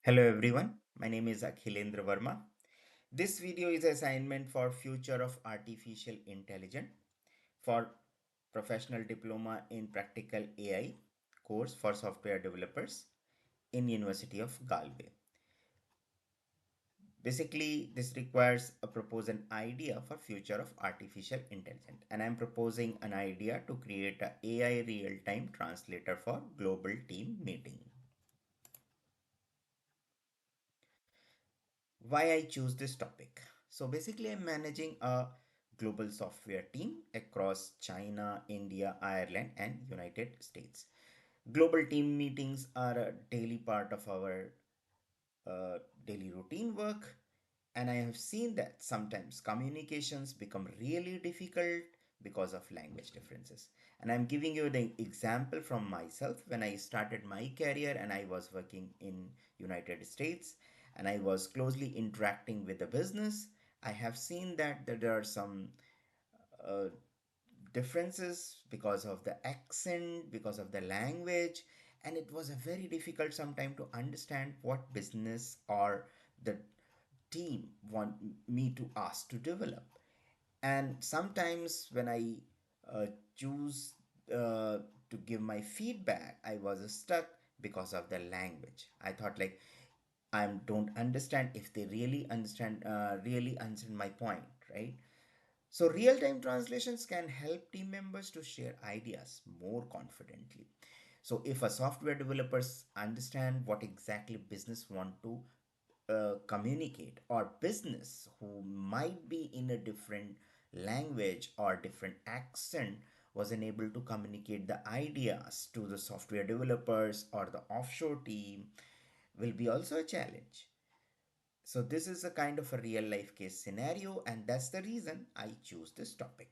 Hello everyone, my name is Akhilendra Verma. This video is assignment for Future of Artificial Intelligence for Professional Diploma in Practical AI course for software developers in University of Galway. Basically, this requires a propose an idea for future of artificial intelligence, and I'm proposing an idea to create a AI real-time translator for global team meeting. Why I choose this topic. So basically, I'm managing a global software team across China, India, Ireland, and United States. Global team meetings are a daily part of our daily routine work, and I have seen that sometimes communications become really difficult because of language differences. And I'm giving you the example from myself when I started my career and I was working in United States and I was closely interacting with the business. I have seen that there are some uh, differences because of the accent, because of the language, and it was a very difficult sometime to understand what business or the team want me to ask to develop. And sometimes when I uh, choose to give my feedback, I was stuck because of the language. I thought like I don't understand if they really understand my point, right? So, real time translations can help team members to share ideas more confidently. So, if a software developers understand what exactly business want to communicate, or business who might be in a different language or different accent was unable to communicate the ideas to the software developers or the offshore team, will be also a challenge. So this is a kind of a real life case scenario, and that's the reason I choose this topic.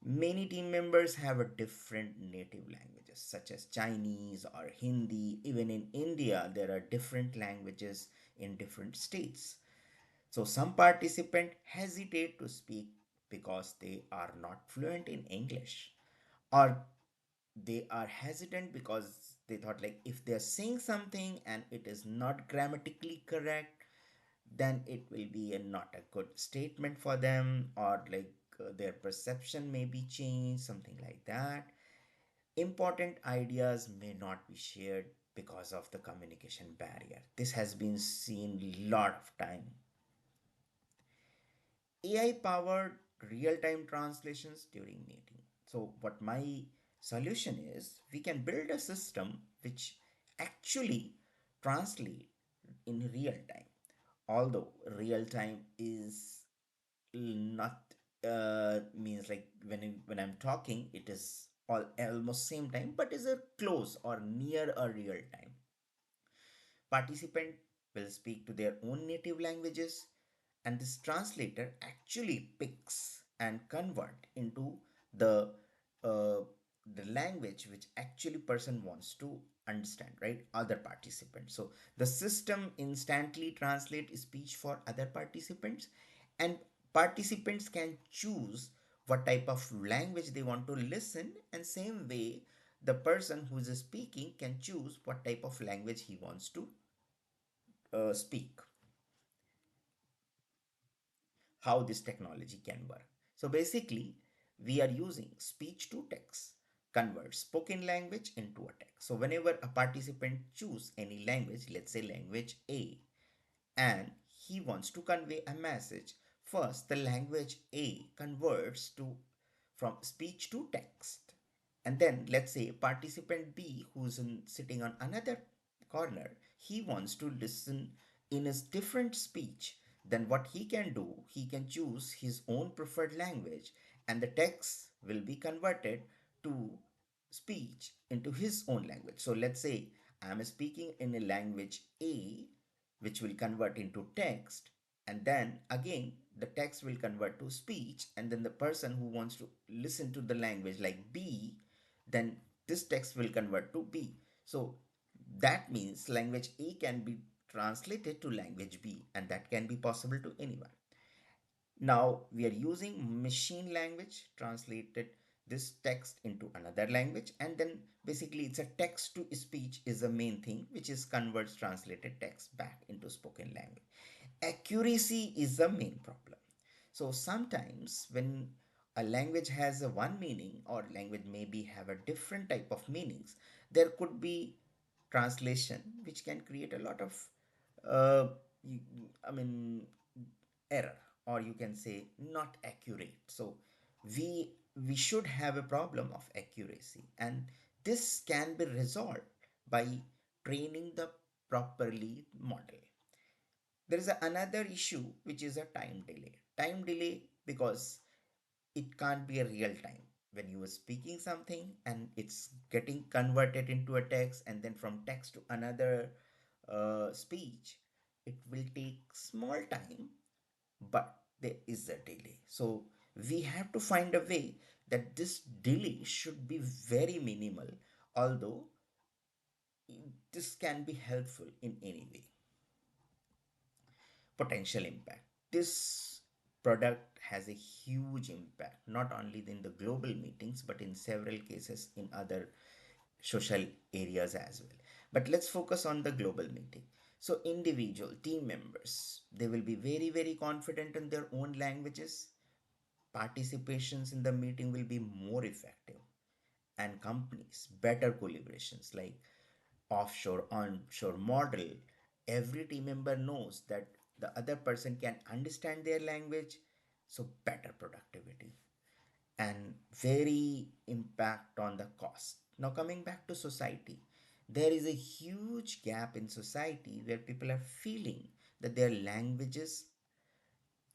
Many team members have a different native languages such as Chinese or Hindi. Even in India, there are different languages in different states. So some participants hesitate to speak because they are not fluent in English, or they are hesitant because they thought like if they're saying something and it is not grammatically correct, then it will be not a good statement for them, or like their perception may be changed, something like that. Important ideas may not be shared because of the communication barrier. This has been seen a lot of time. AI powered real time translations during meeting. So what my solution is, we can build a system which actually translate in real time, although real time is not means like when I'm talking it is all almost same time, but is a close or near a real time. Participant will speak to their own native languages, and this translator actually picks and convert into the uh, the language which actually person wants to understand, right? Other participants. So the system instantly translate speech for other participants, and participants can choose what type of language they want to listen, and same way the person who is speaking can choose what type of language he wants to speak. How this technology can work. So basically, we are using speech to text, convert spoken language into a text. So whenever a participant choose any language, let's say language A, and he wants to convey a message, first the language A converts to from speech to text. And then let's say participant B, who's sitting on another corner, he wants to listen in his different speech. Then what he can do, he can choose his own preferred language, and the text will be converted to speech into his own language. So let's say I'm speaking in a language A, which will convert into text, and then again the text will convert to speech, and then the person who wants to listen to the language like B, then this text will convert to B. So that means language A can be translated to language B, and that can be possible to anyone. Now we are using machine language translated this text into another language, and then basically it's a text to speech is the main thing, which is converts translated text back into spoken language. Accuracy is the main problem. So sometimes when a language has a one meaning, or language maybe have a different type of meanings, there could be translation which can create a lot of uh, I mean error, or you can say not accurate. So we should have a problem of accuracy, and this can be resolved by training the properly model. There is another issue which is a time delay, because it can't be a real time when you are speaking something and it's getting converted into a text, and then from text to another speech, it will take small time, but there is a delay. So we have to find a way that this delay should be very minimal, although this can be helpful in any way. Potential impact. This product has a huge impact, not only in the global meetings, but in several cases in other social areas as well. But let's focus on the global meeting. So, individual team members, they will be very, very confident in their own languages. Participations in the meeting will be more effective, and companies better collaborations like offshore onshore model. Every team member knows that the other person can understand their language, so better productivity and very impact on the cost. Now coming back to society, there is a huge gap in society where people are feeling that their languages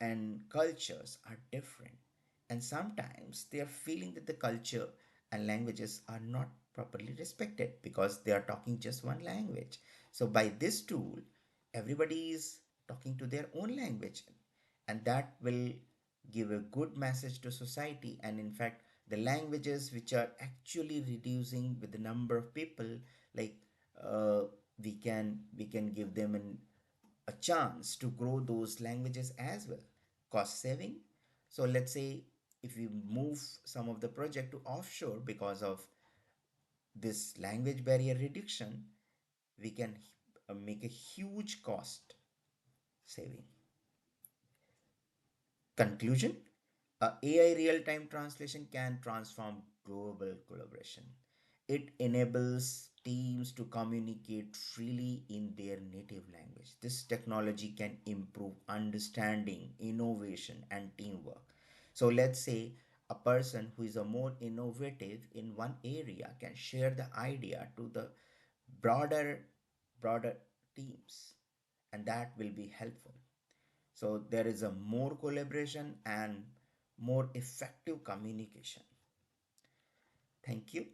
and cultures are different, and sometimes they are feeling that the culture and languages are not properly respected because they are talking just one language. So by this tool, everybody is talking to their own language, and that will give a good message to society. And in fact, the languages which are actually reducing with the number of people, like uh, we can give them a chance to grow those languages as well. Cost saving. So let's say if we move some of the project to offshore because of this language barrier reduction, we can make a huge cost saving. Conclusion. AI real time translation can transform global collaboration. It enables teams to communicate freely in their native language. This technology can improve understanding, innovation, and teamwork. So, let's say a person who is a more innovative in one area can share the idea to the broader broader teams, and that will be helpful. So there is a more collaboration and more effective communication. Thank you.